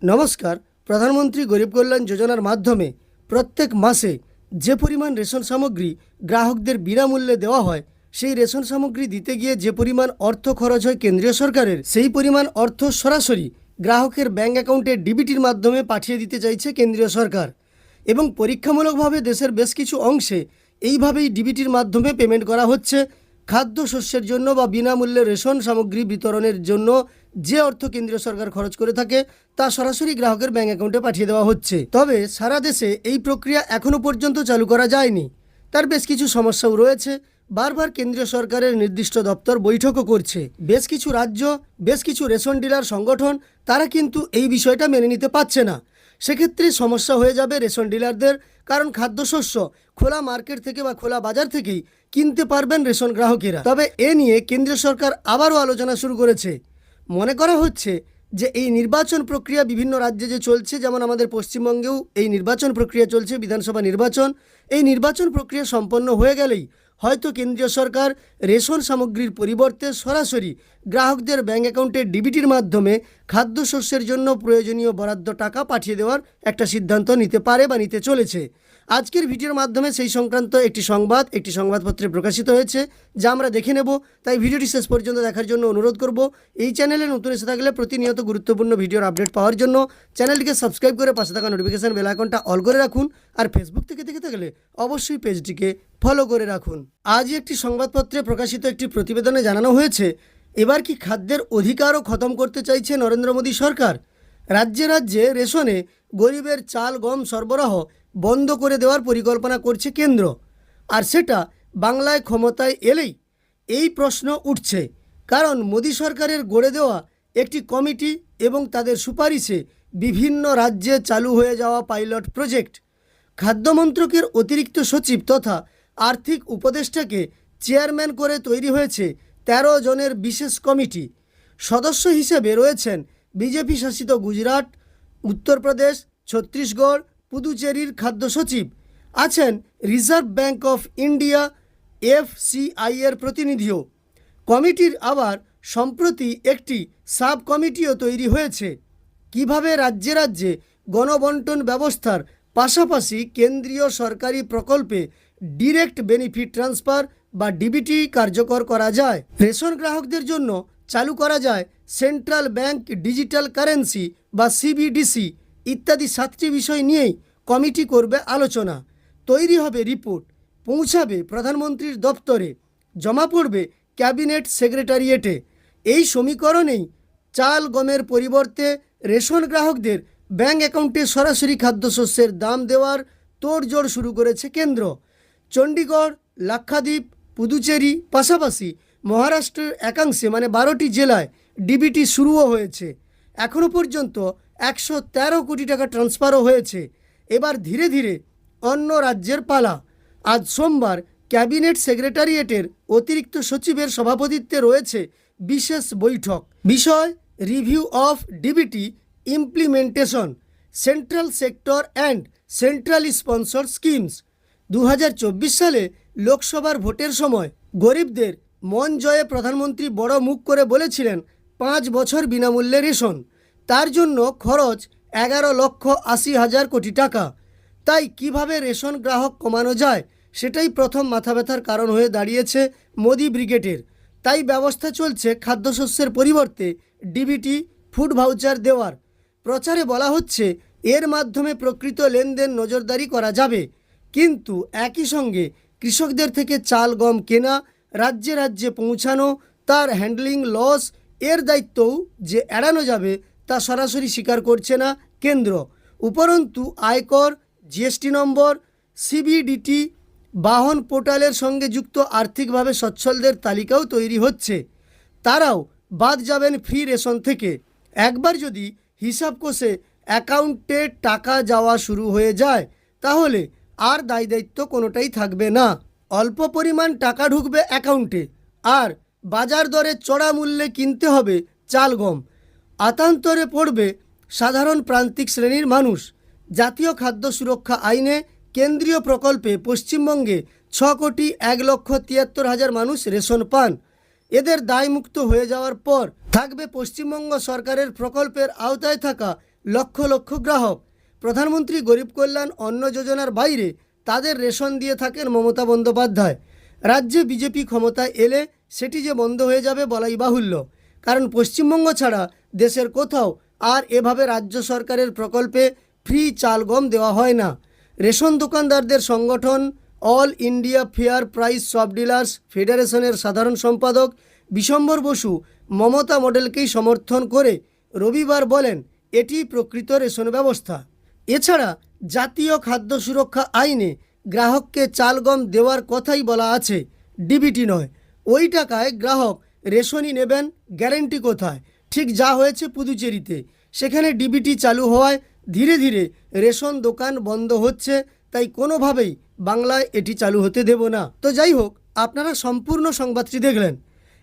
নমস্কার। প্রধানমন্ত্রী গরিব কল্যাণ যোজনার মাধ্যমে প্রত্যেক মাসে যে পরিমাণ রেশন সামগ্রী গ্রাহকদের বিনামূল্যে দেওয়া হয়, সেই রেশন সামগ্রী দিতে গিয়ে যে পরিমাণ অর্থ খরচ হয় কেন্দ্রীয় সরকারের, সেই পরিমাণ অর্থ সরাসরি গ্রাহকের ব্যাঙ্ক অ্যাকাউন্টে ডিবিটির মাধ্যমে পাঠিয়ে দিতে চাইছে কেন্দ্রীয় সরকার। এবং পরীক্ষামূলকভাবে দেশের বেশ কিছু অংশে এইভাবেই ডিবিটির মাধ্যমে পেমেন্ট করা হচ্ছে। খাদ্যশস্যের জন্য বা বিনামূল্যে রেশন সামগ্রী বিতরণের জন্য যে অর্থ কেন্দ্রীয় সরকার খরচ করে থাকে তা সরাসরি গ্রাহকের ব্যাঙ্ক অ্যাকাউন্টে পাঠিয়ে দেওয়া হচ্ছে। তবে সারা দেশে এই প্রক্রিয়া এখনও পর্যন্ত চালু করা যায়নি। তার বেশ কিছু সমস্যাও রয়েছে। বারবার কেন্দ্রীয় সরকারের নির্দিষ্ট দপ্তর বৈঠকও করছে। বেশ কিছু রাজ্য, বেশ কিছু রেশন ডিলার সংগঠন তারা কিন্তু এই বিষয়টা মেনে নিতে পারছে না। সেক্ষেত্রে সমস্যা হয়ে যাবে রেশন ডিলারদের, কারণ খাদ্যশস্য খোলা মার্কেট থেকে বা খোলা বাজার থেকেই কিনতে পারবেন রেশন গ্রাহকেরা। তবে এ নিয়ে কেন্দ্রীয় সরকার আবারও আলোচনা শুরু করেছে। মনে করা হচ্ছে যে এই নির্বাচন প্রক্রিয়া বিভিন্ন রাজ্যে যে চলছে, যেমন আমাদের পশ্চিমবঙ্গেও এই নির্বাচন প্রক্রিয়া চলছে, বিধানসভা নির্বাচন, এই নির্বাচন প্রক্রিয়া সম্পন্ন হয়ে গেলেই হয়তো কেন্দ্রীয় সরকার রেশন সামগ্রীর পরিবর্তে সরাসরি গ্রাহকদের ব্যাঙ্ক অ্যাকাউন্টে ডিবিটির মাধ্যমে খাদ্যশস্যের জন্য প্রয়োজনীয় বরাদ্দ টাকা পাঠিয়ে দেওয়ার একটা সিদ্ধান্ত নিতে পারে বা নিতে চলেছে। আজকের ভিডিওর মাধ্যমে সেই সংক্রান্ত একটি সংবাদপত্রে প্রকাশিত হয়েছে, যা আমরা দেখে নেব। তাই ভিডিওটি শেষ পর্যন্ত দেখার জন্য অনুরোধ করব। এই চ্যানেলে নতুন এসে থাকলে প্রতিনিয়ত গুরুত্বপূর্ণ ভিডিওর আপডেট পাওয়ার জন্য চ্যানেলটিকে সাবস্ক্রাইব করে পাশে থাকা নোটিফিকেশন বেল আইকনটা অল করে রাখুন। আর ফেসবুক থেকে দেখে থাকলে অবশ্যই পেজটিকে ফলো করে রাখুন। আজ একটি সংবাদপত্রে প্রকাশিত একটি প্রতিবেদনে জানানো হয়েছে, এবার কি খাদ্যের অধিকারও খতম করতে চাইছে নরেন্দ্র মোদী সরকার। রাজ্যে রাজ্যে রেশনে গরিবের চাল গম সরবরাহ বন্ধ করে দেওয়ার পরিকল্পনা করছে কেন্দ্র। আর সেটা বাংলায় ক্ষমতায় এলেই এই প্রশ্ন উঠছে, কারণ মোদী সরকারের গড়ে দেওয়া একটি কমিটি এবং তাদের সুপারিশে বিভিন্ন রাজ্যে চালু হয়ে যাওয়া পাইলট প্রজেক্ট, খাদ্য মন্ত্রকের অতিরিক্ত সচিব তথা আর্থিক উপদেষ্টাকে চেয়ারম্যান করে তৈরি হয়েছে 13 জনের বিশেষ কমিটি। সদস্য হিসেবে রয়েছেন বিজেপি শাসিত গুজরাট, উত্তরপ্রদেশ, ছত্তিশগড়, পুদুচেরির খাদ্য সচিব, আছেন reserve bank of India FCI এর প্রতিনিধিও। কমিটির আবার সম্প্রতি একটি সাব কমিটিও তৈরি হয়েছে। কিভাবে রাজ্যে রাজ্যে গণবন্টন ব্যবস্থার পাশাপাশি কেন্দ্রীয় সরকারি প্রকল্পে ডিরেক্ট বেনিফিট ট্রান্সফার বা ডিবিটি কার্যকর করা যায়, রেশন গ্রাহকদের জন্য চালু করা যায় সেন্ট্রাল ব্যাংক ডিজিটাল কারেন্সি বা CBDC ইত্যাদি 7টি বিষয় নিয়েই কমিটি করবে আলোচনা। তৈরি হবে রিপোর্ট, পৌঁছাবে প্রধানমন্ত্রীর দপ্তরে, জমা পড়বে ক্যাবিনেট সেক্রেটারিয়েটে। এই সমীকরণেই চাল গমের পরিবর্তে রেশন গ্রাহকদের ব্যাঙ্ক অ্যাকাউন্টে সরাসরি খাদ্যশস্যের দাম দেওয়ার তোড়জোড় শুরু করেছে কেন্দ্র। চণ্ডীগড়, লাক্ষাদ্বীপ, পুদুচেরি পাশাপাশি মহারাষ্ট্রের একাংশে মানে 12টি জেলায় ডিবিটি শুরুও হয়েছে। এখনও পর্যন্ত 113 কোটি টাকা ট্রান্সফারও হয়েছে। এবার ধীরে ধীরে অন্য রাজ্যের পালা। আজ সোমবার ক্যাবিনেট সেক্রেটারিয়েটের অতিরিক্ত সচিবের সভাপতিত্বে রয়েছে বিশেষ বৈঠক। বিষয় review of DBT implementation, central sector and centrally sponsor schemes. 2024 সালে লোকসভার ভোটের সময় গরিবদের মন জয়ে প্রধানমন্ত্রী বড় মুখ করে বলেছিলেন 5 বছর বিনামূল্যে রেশন। তার জন্য খরচ 11,80,000 কোটি টাকা। তাই কিভাবে রেশন গ্রাহক কমানো যায় সেটাই প্রথম মাথা ব্যথার কারণ হয়ে দাঁড়িয়েছে মোদি ব্রিগেডের। তাই ব্যবস্থা চলছে খাদ্যশস্যের পরিবর্তে ডিবিটি ফুড ভাউচার দেওয়ার। প্রচারে বলা হচ্ছে এর মাধ্যমে প্রকৃত লেনদেন নজরদারি করা যাবে, কিন্তু একই সঙ্গে কৃষকদের থেকে চাল গম কেনা, রাজ্যে রাজ্যে পৌঁছানো, তার হ্যান্ডলিং লস এর দায়িত্বও যে এড়ানো যাবে তা সরাসরি স্বীকার করছে না কেন্দ্র। উপরন্তু আয়কর, GST নম্বর, CBDT, বাহন পোর্টালের সঙ্গে যুক্ত আর্থিকভাবে সচ্ছলদের তালিকাও তৈরি হচ্ছে। তারাও বাদ যাবেন ফ্রি রেশন থেকে। একবার যদি হিসাব কষে অ্যাকাউন্টে টাকা যাওয়া শুরু হয়ে যায় তাহলে আর দায়িত্ব কোনোটাই থাকবে না। অল্প পরিমাণ টাকা ঢুকবে অ্যাকাউন্টে, আর বাজার দরে চড়া মূল্যে কিনতে হবে চাল গম। আতান্তরে পড়বে সাধারণ প্রান্তিক শ্রেণীর মানুষ। জাতীয় খাদ্য সুরক্ষা আইনে কেন্দ্রীয় প্রকল্পে পশ্চিমবঙ্গে 6,01,73,000 মানুষ রেশন পান। এদের দায়মুক্ত হয়ে যাওয়ার পর থাকবে পশ্চিমবঙ্গ সরকারের প্রকল্পের আওতায় থাকা লক্ষ লক্ষ গ্রাহক। প্রধানমন্ত্রী গরিব কল্যাণ অন্ন যোজনার বাইরে তাদের রেশন দিয়ে থাকেন মমতা বন্দ্যোপাধ্যায়। রাজ্যে বিজেপি ক্ষমতায় এলে সেটি যে বন্ধ হয়ে যাবে বলাই বাহুল্য, কারণ পশ্চিমবঙ্গ ছাড়া দেশের কোথাও আর এভাবে রাজ্য সরকারের প্রকল্পে ফ্রি চাল গম দেওয়া হয় না। রেশন দোকানদারদের সংগঠন অল ইন্ডিয়া ফেয়ার প্রাইস সব ডিলার্স ফেডারেশনের সাধারণ সম্পাদক বিশম্বর বসু মমতা মডেলকেই সমর্থন করে রবিবার বলেন, এটি প্রকৃত রেশন ব্যবস্থা। এছাড়া জাতীয় খাদ্য সুরক্ষা আইনে গ্রাহককে চাল গম দেওয়ার কথাই বলা আছে, ডিবিটি নয়। ওই টাকায় গ্রাহক রেশনই নেবেন, গ্যারেন্টি কোথায়? ঠিক যা হয়েছে পুদুচেরিতে, সেখানে ডিবিটি চালু হওয়ায় ধীরে ধীরে রেশন দোকান বন্ধ হচ্ছে, তাই কোনোভাবেই বাংলায় এটি চালু হতে দেব না। তো যাই হোক, আপনারা সম্পূর্ণ সংবাদটি দেখলেন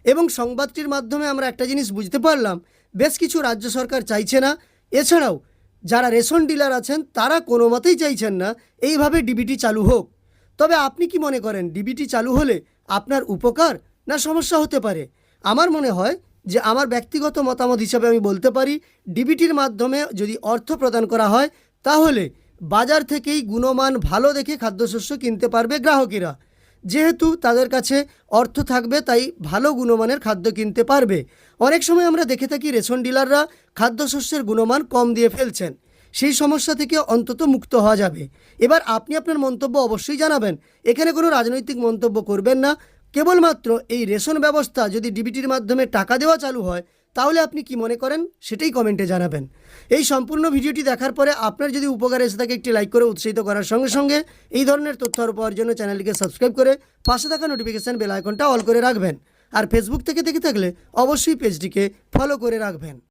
এবং সংবাদটির মাধ্যমে আমরা একটা জিনিস বুঝতে পারলাম, বেশ কিছু রাজ্য সরকার চাইছে না, এছাড়াও যারা রেশন ডিলার আছেন তারা কোনো মতেই চাইছেন না এইভাবে ডিবিটি চালু হোক। তবে আপনি কি মনে করেন, ডিবিটি চালু হলে আপনার উপকার না সমস্যা হতে পারে? আমার মনে হয় যে, আমার ব্যক্তিগত মতামত হিসাবে আমি বলতে পারি, ডিবিটির মাধ্যমে যদি অর্থ প্রদান করা হয় তাহলে বাজার থেকেই গুণমান ভালো দেখে খাদ্যশস্য কিনতে পারবে গ্রাহকেরা। যেহেতু তাদের কাছে অর্থ থাকবে তাই ভালো গুণমানের খাদ্য কিনতে পারবে। অনেক সময় আমরা দেখে থাকি রেশন ডিলাররা খাদ্যশস্যের গুণমান কম দিয়ে ফেলছেন, সেই সমস্যা থেকে অন্তত মুক্ত হওয়া যাবে। এবার আপনি আপনার মন্তব্য অবশ্যই জানাবেন, এখানে কোনো রাজনৈতিক মন্তব্য করবেন না। কেবলমাত্র এই রেশন ব্যবস্থা যদি ডিবিটির মাধ্যমে টাকা দেওয়া চালু হয় তাহলে আপনি কি মনে করেন সেটাই কমেন্টে জানাবেন। এই সম্পূর্ণ ভিডিওটি দেখার পরে আপনার যদি উপকার এসে থাকে একটি লাইক করে উৎসাহিত করার সঙ্গে সঙ্গে এই ধরনের তথ্য আরও পাওয়ার জন্য চ্যানেলটিকে সাবস্ক্রাইব করে পাশে থাকা নোটিফিকেশান বেল আইকনটা অল করে রাখবেন। আর ফেসবুক থেকে দেখে থাকলে অবশ্যই পেজটিকে ফলো করে রাখবেন।